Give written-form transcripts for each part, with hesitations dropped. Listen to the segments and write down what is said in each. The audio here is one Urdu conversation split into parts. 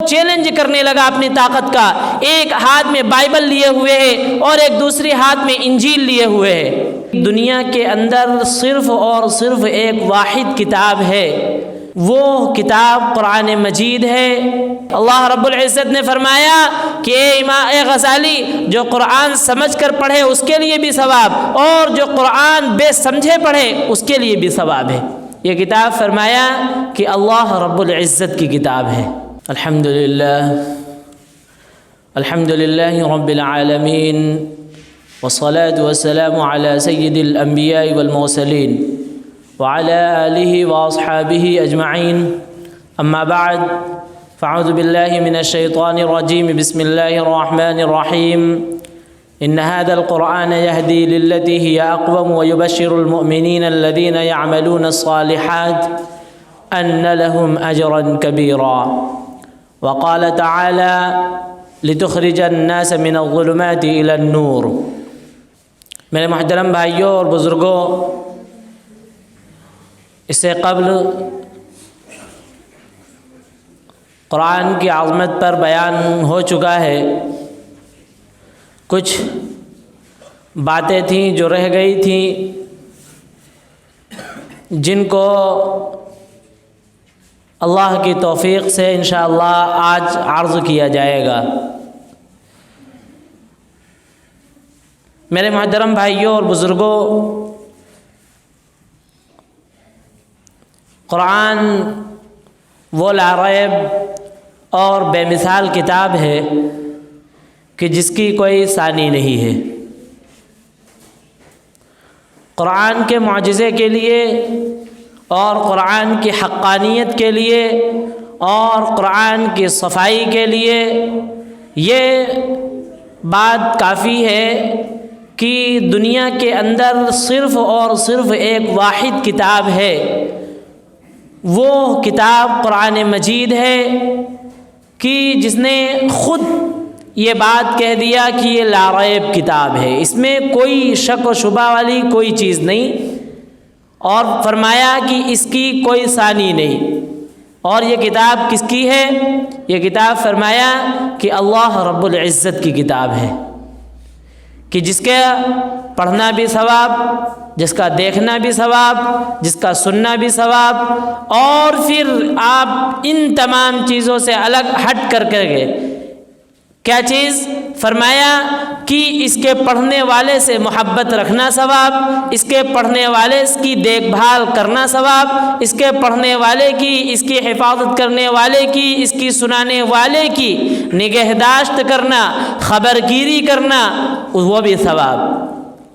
چیلنج کرنے لگا اپنی طاقت کا، ایک ہاتھ میں بائبل لیے ہوئے ہے اور ایک دوسری ہاتھ میں انجیل لیے ہوئے ہے۔ دنیا کے اندر صرف اور صرف ایک واحد کتاب ہے، وہ کتاب قرآن مجید ہے۔ اللہ رب العزت نے فرمایا کہ اے غزالی، جو قرآن سمجھ کر پڑھے اس کے لیے بھی ثواب، اور جو قرآن بے سمجھے پڑھے اس کے لیے بھی ثواب ہے۔ یہ کتاب فرمایا کہ اللہ رب العزت کی کتاب ہے۔ الحمد للہ رب العالمین، والصلاة والسلام على سید الانبیاء والمرسلین وعلى آلہ واصحابہ اجمعین، اما بعد فاعوذ باللہ من الشیطان الرجیم، بسم اللہ الرحمن الرحیم۔ ان هذا القرآن يهدي للتي هي أقوم ويبشر المؤمنين الذين يعملون الصالحات أن لهم أجرا كبيرا، وقال تعالى لتخرج الناس من الظلمات إلى النور۔ میرے محترم بھائیوں اور بزرگوں، اس سے قبل قرآن کی عظمت پر بیان ہو چکا ہے۔ کچھ باتیں تھیں جو رہ گئی تھیں، جن کو اللہ کی توفیق سے انشاءاللہ آج عرض کیا جائے گا۔ میرے محترم بھائیوں اور بزرگوں، قرآن وہ لا ریب اور بے مثال کتاب ہے کہ جس کی کوئی ثانی نہیں ہے۔ قرآن کے معجزے کے لیے اور قرآن کی حقانیت کے لیے اور قرآن کی صفائی کے لیے یہ بات کافی ہے کہ دنیا کے اندر صرف اور صرف ایک واحد کتاب ہے، وہ کتاب قرآن مجید ہے کہ جس نے خود یہ بات کہہ دیا کہ یہ لا ریب کتاب ہے، اس میں کوئی شک و شبہ والی کوئی چیز نہیں، اور فرمایا کہ اس کی کوئی ثانی نہیں۔ اور یہ کتاب کس کی ہے؟ یہ کتاب فرمایا کہ اللہ رب العزت کی کتاب ہے، کہ جس کے پڑھنا بھی ثواب، جس کا دیکھنا بھی ثواب، جس کا سننا بھی ثواب، اور پھر آپ ان تمام چیزوں سے الگ ہٹ کر کے کیا چیز فرمایا کہ اس کے پڑھنے والے سے محبت رکھنا ثواب، اس کے پڑھنے والے کی دیکھ بھال کرنا ثواب، اس کے پڑھنے والے کی، اس کی حفاظت کرنے والے کی، اس کی سنانے والے کی نگہداشت کرنا، خبر گیری کرنا، وہ بھی ثواب۔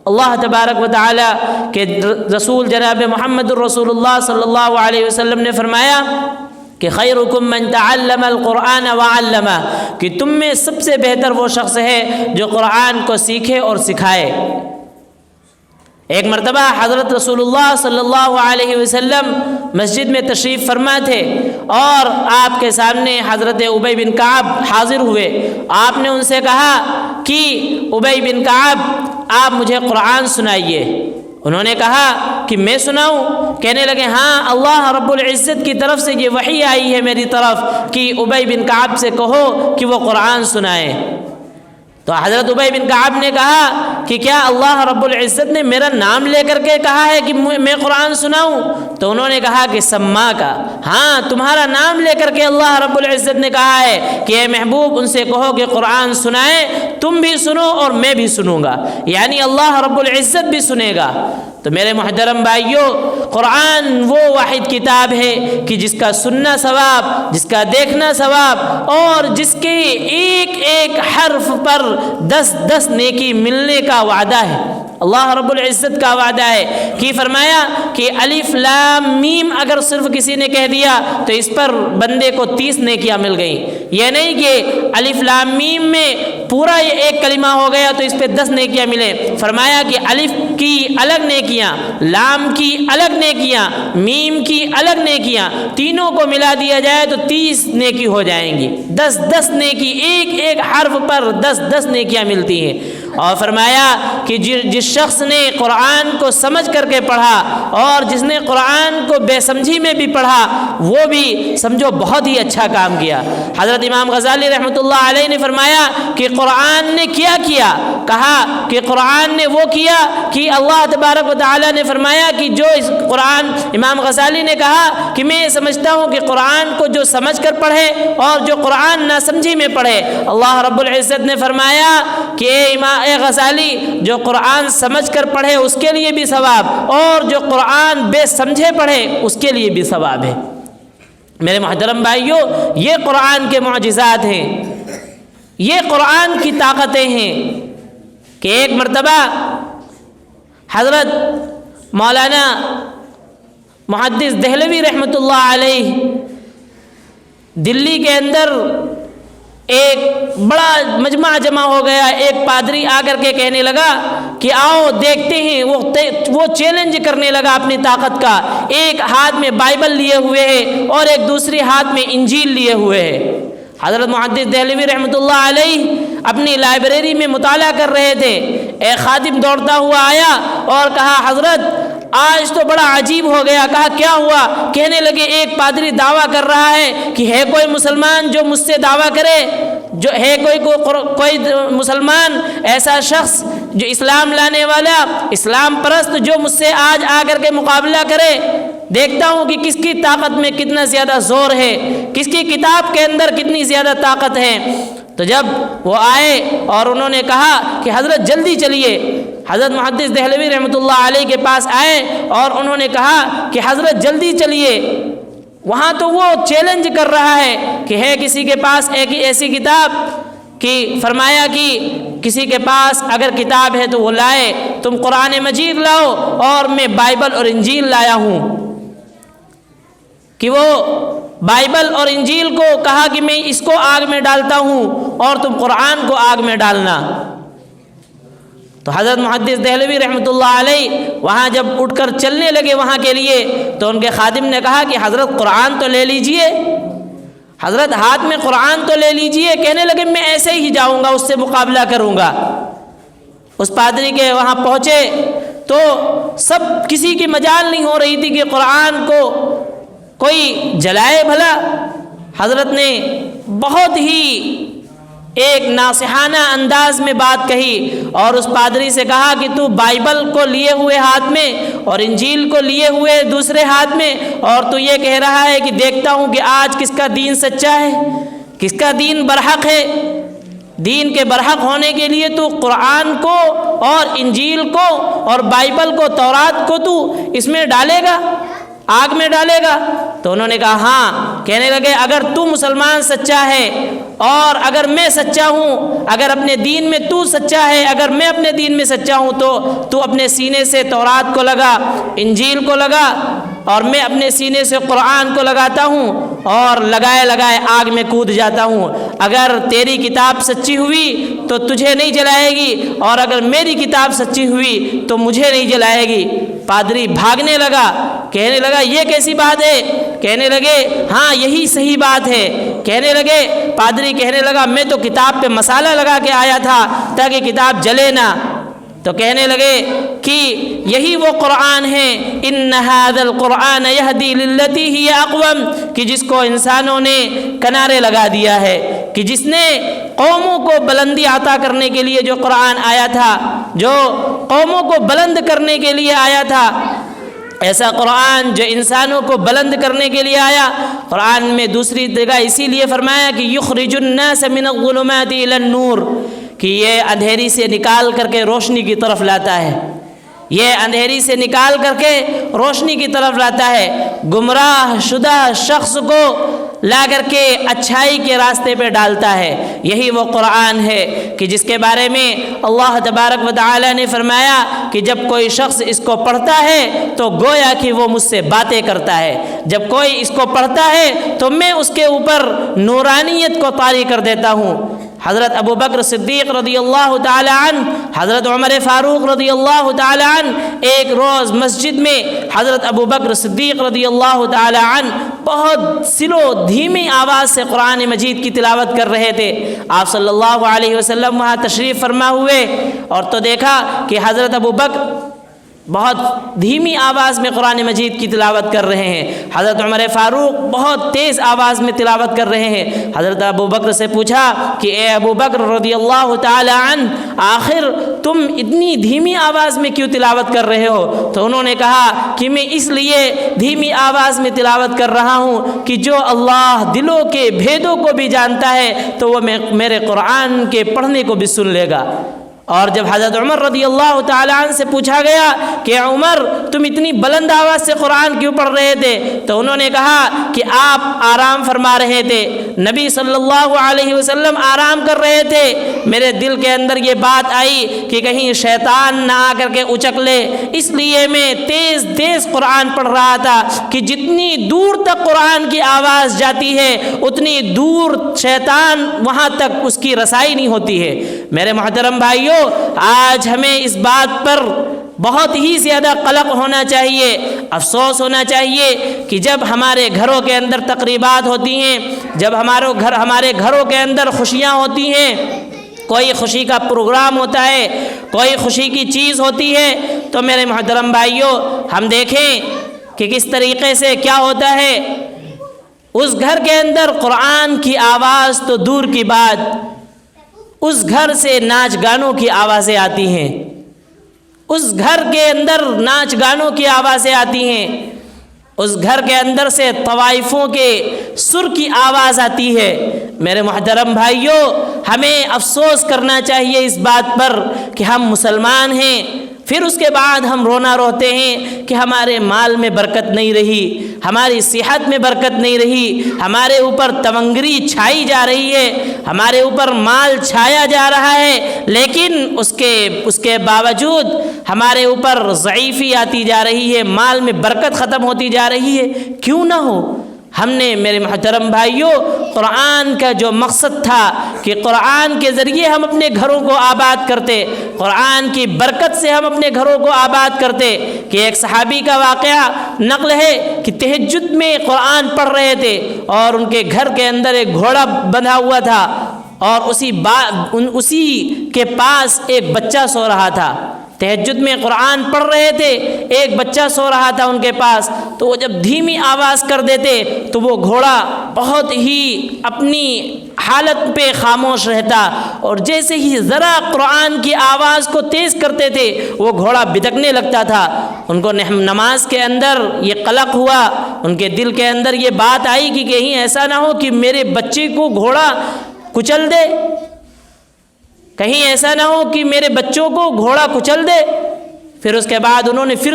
اللہ تبارک و تعالی کے رسول جناب محمد الرسول اللہ صلی اللہ علیہ وسلم نے فرمایا کہ خیرکم من تعلم القرآن وعلمہ، کہ تم میں سب سے بہتر وہ شخص ہے جو قرآن کو سیکھے اور سکھائے۔ ایک مرتبہ حضرت رسول اللہ صلی اللہ علیہ وسلم مسجد میں تشریف فرما تھے، اور آپ کے سامنے حضرت ابی بن کعب حاضر ہوئے۔ آپ نے ان سے کہا کہ ابی بن کعب، آپ مجھے قرآن سنائیے۔ انہوں نے کہا کہ میں سناؤں؟ کہنے لگے ہاں، اللہ رب العزت کی طرف سے یہ وحی آئی ہے میری طرف کہ ابی بن کعب سے کہو کہ وہ قرآن سنائے۔ تو حضرت ابی بن کعب نے کہا کہ کیا اللہ رب العزت نے میرا نام لے کر کے کہا ہے کہ میں قرآن سناؤں؟ تو انہوں نے کہا کہ سما کا، ہاں تمہارا نام لے کر کے اللہ رب العزت نے کہا ہے کہ اے محبوب ان سے کہو کہ قرآن سنائیں، تم بھی سنو اور میں بھی سنوں گا، یعنی اللہ رب العزت بھی سنے گا۔ تو میرے محترم بھائیوں، قرآن وہ واحد کتاب ہے کہ جس کا سننا ثواب، جس کا دیکھنا ثواب، اور جس کے ایک ایک حرف پر 10 نیکی ملنے کا وعدہ ہے۔ اللہ رب العزت کا وعدہ ہے کہ فرمایا کہ الف لام میم اگر صرف کسی نے کہہ دیا تو اس پر بندے کو 30 نیکیاں مل گئیں۔ یہ نہیں کہ الف لام میم میں پورا یہ ایک کلمہ ہو گیا تو اس پہ 10 نیکیاں ملیں۔ فرمایا کہ الف کی الگ نیکیاں، لام کی الگ نیکیاں، میم کی الگ نیکیاں، تینوں کو ملا دیا جائے تو 30 نیکی ہو جائیں گی۔ 10 نیکی، ایک ایک حرف پر 10 نیکیاں ملتی ہیں۔ اور فرمایا کہ جس شخص نے قرآن کو سمجھ کر کے پڑھا اور جس نے قرآن کو بے سمجھی میں بھی پڑھا، وہ بھی سمجھو بہت ہی اچھا کام کیا۔ حضرت امام غزالی رحمۃ اللہ علیہ نے فرمایا کہ قرآن نے کیا کہا کہ قرآن نے وہ کیا کہ اللہ تبارک و تعالیٰ نے فرمایا کہ جو اس قرآن، امام غزالی نے کہا کہ میں یہ سمجھتا ہوں کہ قرآن کو جو سمجھ کر پڑھے اور جو قرآن نہ سمجھی میں پڑھے، اللہ رب العزت نے فرمایا کہ اے غزالی، جو قرآن سمجھ کر پڑھے اس کے لیے بھی ثواب، اور جو قرآن بے سمجھے پڑھے اس کے لیے بھی ثواب ہے۔ میرے محترم بھائیوں، یہ قرآن کے معجزات ہیں، یہ قرآن کی طاقتیں ہیں کہ ایک مرتبہ حضرت مولانا محدث دہلوی رحمۃ اللہ علیہ دلی کے اندر ایک بڑا مجمع جمع ہو گیا۔ ایک پادری آ کر کے کہنے لگا کہ آؤ دیکھتے ہیں، وہ چیلنج کرنے لگا اپنی طاقت کا۔ ایک ہاتھ میں بائبل لیے ہوئے ہے اور ایک دوسری ہاتھ میں انجیل لیے ہوئے ہے۔ حضرت محدث دہلوی رحمۃ اللہ علیہ اپنی لائبریری میں مطالعہ کر رہے تھے۔ ایک خادم دوڑتا ہوا آیا اور کہا حضرت آج تو بڑا عجیب ہو گیا۔ کہا کیا ہوا؟ کہنے لگے ایک پادری دعویٰ کر رہا ہے کہ ہے کوئی مسلمان جو مجھ سے دعویٰ کرے، جو ہے کوئی مسلمان ایسا شخص جو اسلام لانے والا، اسلام پرست، جو مجھ سے آج آ کر کے مقابلہ کرے۔ دیکھتا ہوں کہ کس کی طاقت میں کتنا زیادہ زور ہے، کس کی کتاب کے اندر کتنی زیادہ طاقت ہے۔ تو جب وہ آئے اور انہوں نے کہا کہ حضرت جلدی چلیے، حضرت محدث دہلوی رحمۃ اللہ علیہ کے پاس آئے اور انہوں نے کہا کہ حضرت جلدی چلیے۔ وہاں تو وہ چیلنج کر رہا ہے کہ ہے کسی کے پاس ایک ایسی کتاب کہ فرمایا کہ کسی کے پاس اگر کتاب ہے تو وہ لائے، تم قرآن مجید لاؤ اور میں بائبل اور انجیل لایا ہوں۔ کہ وہ بائبل اور انجیل کو کہا کہ میں اس کو آگ میں ڈالتا ہوں اور تم قرآن کو آگ میں ڈالنا۔ تو حضرت محدث دہلوی رحمۃ اللہ علیہ وہاں جب اٹھ کر چلنے لگے وہاں کے لیے، تو ان کے خادم نے کہا کہ حضرت قرآن تو لے لیجئے، حضرت ہاتھ میں قرآن تو لے لیجئے۔ کہنے لگے میں ایسے ہی جاؤں گا، اس سے مقابلہ کروں گا۔ اس پادری کے وہاں پہنچے تو سب کسی کی مجال نہیں ہو رہی تھی کہ قرآن کو کوئی جلائے بھلا۔ حضرت نے بہت ہی ایک ناصحانہ انداز میں بات کہی اور اس پادری سے کہا کہ تو بائبل کو لیے ہوئے ہاتھ میں اور انجیل کو لیے ہوئے دوسرے ہاتھ میں، اور تو یہ کہہ رہا ہے کہ دیکھتا ہوں کہ آج کس کا دین سچا ہے، کس کا دین برحق ہے۔ دین کے برحق ہونے کے لیے تو قرآن کو اور انجیل کو اور بائبل کو، تورات کو تو اس میں ڈالے گا، آگ میں ڈالے گا۔ تو انہوں نے کہا ہاں۔ کہنے لگے اگر تو مسلمان سچا ہے اور اگر میں سچا ہوں، اگر اپنے دین میں تو سچا ہے، اگر میں اپنے دین میں سچا ہوں، تو اپنے سینے سے تورات کو لگا، انجیل کو لگا، اور میں اپنے سینے سے قرآن کو لگاتا ہوں اور لگائے لگائے آگ میں کود جاتا ہوں۔ اگر تیری کتاب سچی ہوئی تو تجھے نہیں جلائے گی، اور اگر میری کتاب سچی ہوئی تو مجھے نہیں جلائے گی۔ پادری بھاگنے لگا، کہنے لگا یہ کیسی بات ہے؟ کہنے لگے ہاں یہی صحیح بات ہے۔ کہنے لگے پادری کہنے لگا میں تو کتاب پہ مسالہ لگا کے آیا تھا تاکہ کتاب جلے نہ۔ تو کہنے لگے کہ یہی وہ قرآن ہے، ان ھذا القرآن یہدی للتی ہی اقوم، کہ جس کو انسانوں نے کنارے لگا دیا ہے، کہ جس نے قوموں کو بلندی عطا کرنے کے لیے جو قرآن آیا تھا، جو قوموں کو بلند کرنے کے لیے آیا تھا، ایسا قرآن جو انسانوں کو بلند کرنے کے لیے آیا۔ قرآن میں دوسری جگہ اسی لیے فرمایا کہ یخرج الناس من الظلمات الی النور، کہ یہ اندھیری سے نکال کر کے روشنی کی طرف لاتا ہے، یہ اندھیری سے نکال کر کے روشنی کی طرف لاتا ہے، گمراہ شدہ شخص کو لا کر کے اچھائی کے راستے پہ ڈالتا ہے۔ یہی وہ قرآن ہے کہ جس کے بارے میں اللہ تبارک و تعالی نے فرمایا کہ جب کوئی شخص اس کو پڑھتا ہے تو گویا کہ وہ مجھ سے باتیں کرتا ہے، جب کوئی اس کو پڑھتا ہے تو میں اس کے اوپر نورانیت کو طاری کر دیتا ہوں۔ حضرت ابو بکر صدیق رضی اللہ تعالی عنہ، حضرت عمر فاروق رضی اللہ تعالی عنہ ایک روز مسجد میں حضرت ابو بکر صدیق رضی اللہ تعالی عنہ بہت سلو دھیمی آواز سے قرآن مجید کی تلاوت کر رہے تھے۔ آپ صلی اللہ علیہ وسلم وہاں تشریف فرما ہوئے اور تو دیکھا کہ حضرت ابو بکر بہت دھیمی آواز میں قرآن مجید کی تلاوت کر رہے ہیں، حضرت عمر فاروق بہت تیز آواز میں تلاوت کر رہے ہیں۔ حضرت ابو بکر سے پوچھا کہ اے ابو بکر رضی اللہ تعالی عنہ، آخر تم اتنی دھیمی آواز میں کیوں تلاوت کر رہے ہو؟ تو انہوں نے کہا کہ میں اس لیے دھیمی آواز میں تلاوت کر رہا ہوں کہ جو اللہ دلوں کے بھیدوں کو بھی جانتا ہے تو وہ میرے قرآن کے پڑھنے کو بھی سن لے گا۔ اور جب حضرت عمر رضی اللہ تعالیٰ عنہ سے پوچھا گیا کہ عمر تم اتنی بلند آواز سے قرآن کیوں پڑھ رہے تھے؟ تو انہوں نے کہا کہ آپ آرام فرما رہے تھے، نبی صلی اللہ علیہ وسلم آرام کر رہے تھے، میرے دل کے اندر یہ بات آئی کہ کہیں شیطان نہ آ کر کے اچک لے، اس لیے میں تیز تیز قرآن پڑھ رہا تھا کہ جتنی دور تک قرآن کی آواز جاتی ہے اتنی دور شیطان وہاں تک اس کی رسائی نہیں ہوتی ہے۔ میرے محترم بھائیوں، آج ہمیں اس بات پر بہت ہی زیادہ قلق ہونا چاہیے، افسوس ہونا چاہیے کہ جب ہمارے گھروں کے اندر تقریبات ہوتی ہیں، جب ہمارے گھروں کے اندر خوشیاں ہوتی ہیں، کوئی خوشی کا پروگرام ہوتا ہے، کوئی خوشی کی چیز ہوتی ہے، تو میرے محترم بھائیوں ہم دیکھیں کہ کس طریقے سے کیا ہوتا ہے۔ اس گھر کے اندر قرآن کی آواز تو دور کی بات، اس گھر سے ناچ گانوں کی آوازیں آتی ہیں، اس گھر کے اندر ناچ گانوں کی آوازیں آتی ہیں، اس گھر کے اندر سے طوائفوں کے سر کی آواز آتی ہے۔ میرے محترم بھائیوں، ہمیں افسوس کرنا چاہیے اس بات پر کہ ہم مسلمان ہیں، پھر اس کے بعد ہم رونا روتے ہیں کہ ہمارے مال میں برکت نہیں رہی، ہماری صحت میں برکت نہیں رہی، ہمارے اوپر تونگری چھائی جا رہی ہے، ہمارے اوپر مال چھایا جا رہا ہے، لیکن اس کے باوجود ہمارے اوپر ضعیفی آتی جا رہی ہے، مال میں برکت ختم ہوتی جا رہی ہے۔ کیوں نہ ہو؟ ہم نے میرے محترم بھائیوں قرآن کا جو مقصد تھا کہ قرآن کے ذریعے ہم اپنے گھروں کو آباد کرتے، قرآن کی برکت سے ہم اپنے گھروں کو آباد کرتے، کہ ایک صحابی کا واقعہ نقل ہے کہ تہجد میں قرآن پڑھ رہے تھے اور ان کے گھر کے اندر ایک گھوڑا بندھا ہوا تھا اور اسی کے پاس ایک بچہ سو رہا تھا۔ تہجد میں قرآن پڑھ رہے تھے، ایک بچہ سو رہا تھا ان کے پاس، تو وہ جب دھیمی آواز کر دیتے تو وہ گھوڑا بہت ہی اپنی حالت پہ خاموش رہتا، اور جیسے ہی ذرا قرآن کی آواز کو تیز کرتے تھے وہ گھوڑا بدکنے لگتا تھا۔ ان کو نماز کے اندر یہ قلق ہوا، ان کے دل کے اندر یہ بات آئی کہ کہیں ایسا نہ ہو کہ میرے بچے کو گھوڑا کچل دے، کہیں ایسا نہ ہو کہ میرے بچوں کو گھوڑا کچل دے۔ پھر اس کے بعد انہوں نے پھر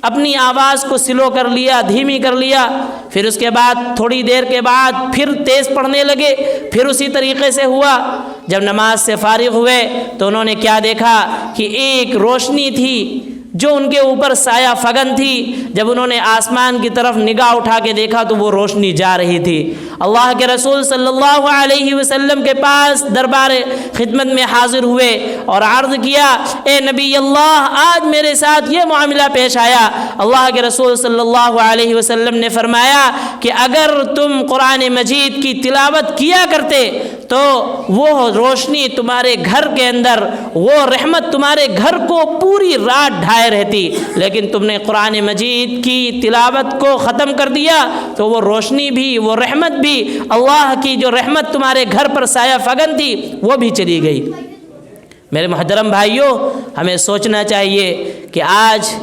اپنی آواز کو سلو کر لیا، دھیمی کر لیا، پھر اس کے بعد تھوڑی دیر کے بعد پھر تیز پڑھنے لگے، پھر اسی طریقے سے ہوا۔ جب نماز سے فارغ ہوئے تو انہوں نے کیا دیکھا کہ ایک روشنی تھی جو ان کے اوپر سایہ فگن تھی، جب انہوں نے آسمان کی طرف نگاہ اٹھا کے دیکھا تو وہ روشنی جا رہی تھی۔ اللہ کے رسول صلی اللہ علیہ وسلم کے پاس دربار خدمت میں حاضر ہوئے اور عرض کیا، اے نبی اللہ، آج میرے ساتھ یہ معاملہ پیش آیا۔ اللہ کے رسول صلی اللہ علیہ وسلم نے فرمایا کہ اگر تم قرآن مجید کی تلاوت کیا کرتے تو وہ روشنی تمہارے گھر کے اندر، وہ رحمت تمہارے گھر کو پوری رات ڈھائے رہتی، لیکن تم نے قرآن مجید کی تلاوت کو ختم کر دیا تو وہ روشنی بھی، وہ رحمت بھی، اللہ کی جو رحمت تمہارے گھر پر سایہ فگن تھی وہ بھی چلی گئی۔ میرے محترم بھائیوں، ہمیں سوچنا چاہیے کہ آج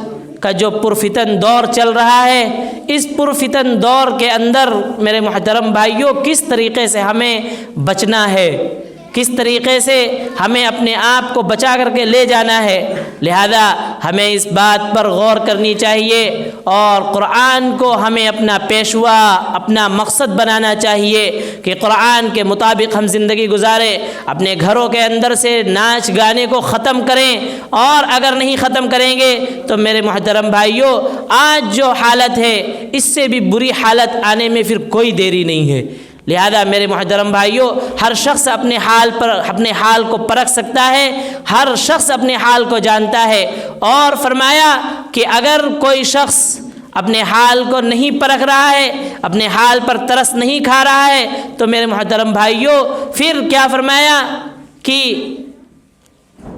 کا جو پرفتن دور چل رہا ہے، اس پرفتن دور کے اندر میرے محترم بھائیوں کس طریقے سے ہمیں بچنا ہے، کس طریقے سے ہمیں اپنے آپ کو بچا کر کے لے جانا ہے۔ لہذا ہمیں اس بات پر غور کرنی چاہیے اور قرآن کو ہمیں اپنا پیشوا، اپنا مقصد بنانا چاہیے کہ قرآن کے مطابق ہم زندگی گزاریں، اپنے گھروں کے اندر سے ناچ گانے کو ختم کریں، اور اگر نہیں ختم کریں گے تو میرے محترم بھائیوں آج جو حالت ہے اس سے بھی بری حالت آنے میں پھر کوئی دیری نہیں ہے۔ لہذا میرے محترم بھائیوں، ہر شخص اپنے حال کو پرکھ سکتا ہے، ہر شخص اپنے حال کو جانتا ہے، اور فرمایا کہ اگر کوئی شخص اپنے حال کو نہیں پرکھ رہا ہے، اپنے حال پر ترس نہیں کھا رہا ہے، تو میرے محترم بھائیوں پھر کیا فرمایا کہ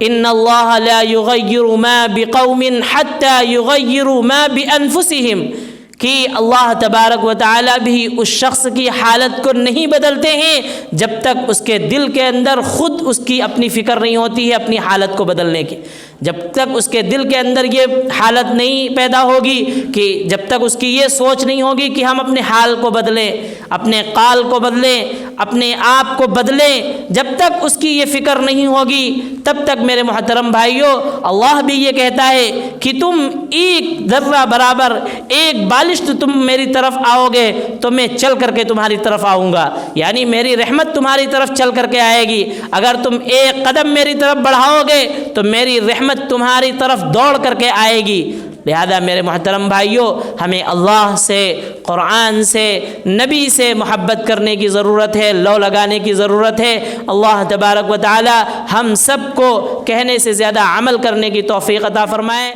ان اللہ لا یغیر ما بقوم حتی یغیروا ما بانفسہم، کہ اللہ تبارک و تعالی بھی اس شخص کی حالت کو نہیں بدلتے ہیں جب تک اس کے دل کے اندر خود اس کی اپنی فکر نہیں ہوتی ہے اپنی حالت کو بدلنے کی، جب تک اس کے دل کے اندر یہ حالت نہیں پیدا ہوگی، کہ جب تک اس کی یہ سوچ نہیں ہوگی کہ ہم اپنے حال کو بدلیں، اپنے قال کو بدلیں، اپنے آپ کو بدلیں، جب تک اس کی یہ فکر نہیں ہوگی، تب تک میرے محترم بھائیوں اللہ بھی یہ کہتا ہے کہ تم ایک ذرہ برابر، ایک بالشت تم میری طرف آؤ گے تو میں چل کر کے تمہاری طرف آؤں گا، یعنی میری رحمت تمہاری طرف چل کر کے آئے گی، اگر تم ایک قدم میری طرف بڑھاؤ گے تو میری رحمت تمہاری طرف دوڑ کر کے آئے گی۔ لہذا میرے محترم بھائیوں ہمیں اللہ سے، قرآن سے، نبی سے محبت کرنے کی ضرورت ہے، لو لگانے کی ضرورت ہے۔ اللہ تبارک و تعالی ہم سب کو کہنے سے زیادہ عمل کرنے کی توفیق عطا فرمائے۔